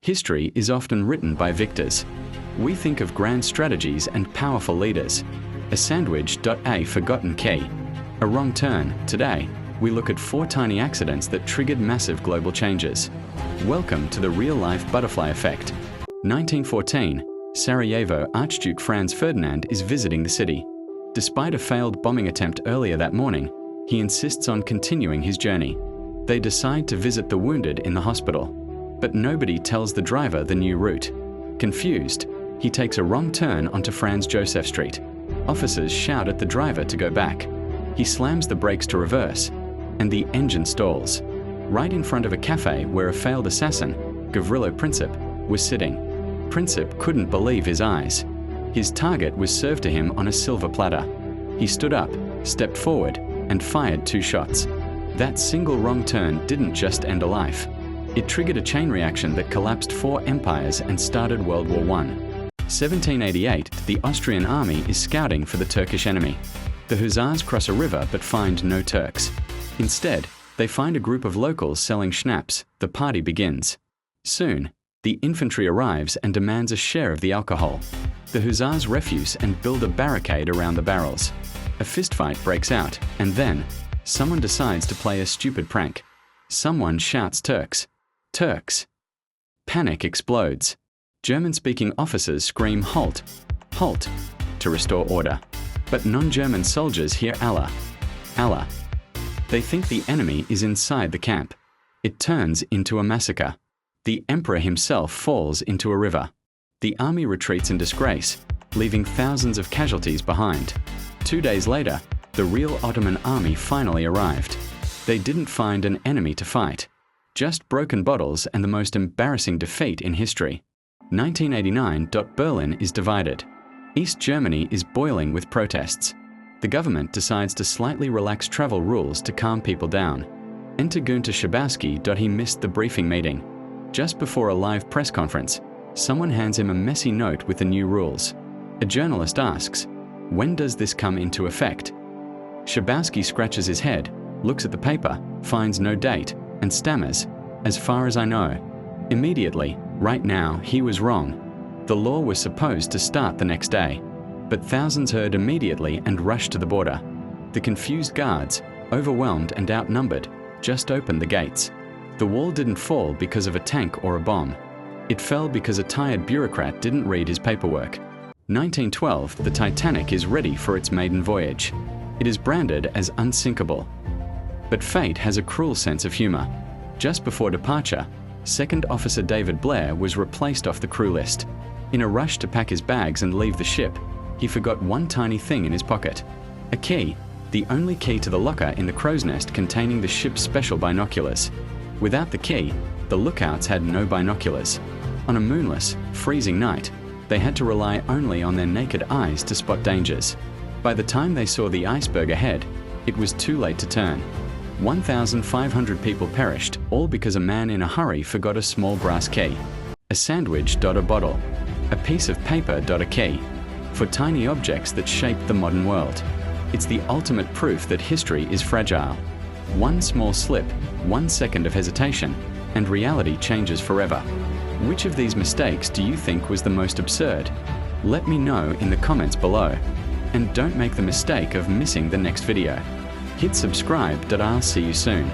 History is often written by victors. We think of grand strategies and powerful leaders. A sandwich. A forgotten key. A wrong turn. Today, we look at 4 tiny accidents that triggered massive global changes. Welcome to the real-life butterfly effect. 1914, Sarajevo. Archduke Franz Ferdinand is visiting the city. Despite a failed bombing attempt earlier that morning, he insists on continuing his journey. They decide to visit the wounded in the hospital. But nobody tells the driver the new route. Confused, he takes a wrong turn onto Franz Josef Street. Officers shout at the driver to go back. He slams the brakes to reverse, and the engine stalls. Right in front of a cafe where a failed assassin, Gavrilo Princip, was sitting. Princip couldn't believe his eyes. His target was served to him on a silver platter. He stood up, stepped forward, and fired 2 shots. That single wrong turn didn't just end a life. It triggered a chain reaction that collapsed 4 empires and started World War I. 1788, the Austrian army is scouting for the Turkish enemy. The hussars cross a river but find no Turks. Instead, they find a group of locals selling schnapps. The party begins. Soon, the infantry arrives and demands a share of the alcohol. The hussars refuse and build a barricade around the barrels. A fistfight breaks out, and then, someone decides to play a stupid prank. Someone shouts Turks. Turks. Panic explodes. German-speaking officers scream halt, halt, to restore order. But non-German soldiers hear Allah, Allah. They think the enemy is inside the camp. It turns into a massacre. The emperor himself falls into a river. The army retreats in disgrace, leaving thousands of casualties behind. 2 days later, the real Ottoman army finally arrived. They didn't find an enemy to fight. Just broken bottles and the most embarrassing defeat in history. 1989. Berlin is divided. East Germany is boiling with protests. The government decides to slightly relax travel rules to calm people down. Enter Günter Schabowski. He missed the briefing meeting. Just before a live press conference, someone hands him a messy note with the new rules. A journalist asks, "When does this come into effect?" Schabowski scratches his head, looks at the paper, finds no date, and stammers, "As far as I know." Immediately, right now, he was wrong. The law was supposed to start the next day, but thousands heard immediately and rushed to the border. The confused guards, overwhelmed and outnumbered, just opened the gates. The wall didn't fall because of a tank or a bomb. It fell because a tired bureaucrat didn't read his paperwork. 1912, the Titanic is ready for its maiden voyage. It is branded as unsinkable. But fate has a cruel sense of humor. Just before departure, Second Officer David Blair was replaced off the crew list. In a rush to pack his bags and leave the ship, he forgot one tiny thing in his pocket. A key, the only key to the locker in the crow's nest containing the ship's special binoculars. Without the key, the lookouts had no binoculars. On a moonless, freezing night, they had to rely only on their naked eyes to spot dangers. By the time they saw the iceberg ahead, it was too late to turn. 1,500 people perished, all because a man in a hurry forgot a small brass key. A sandwich. A bottle. A piece of paper. A key. For tiny objects that shape the modern world. It's the ultimate proof that history is fragile. One small slip, 1 second of hesitation, and reality changes forever. Which of these mistakes do you think was the most absurd? Let me know in the comments below. And don't make the mistake of missing the next video. Hit subscribe. I'll see you soon.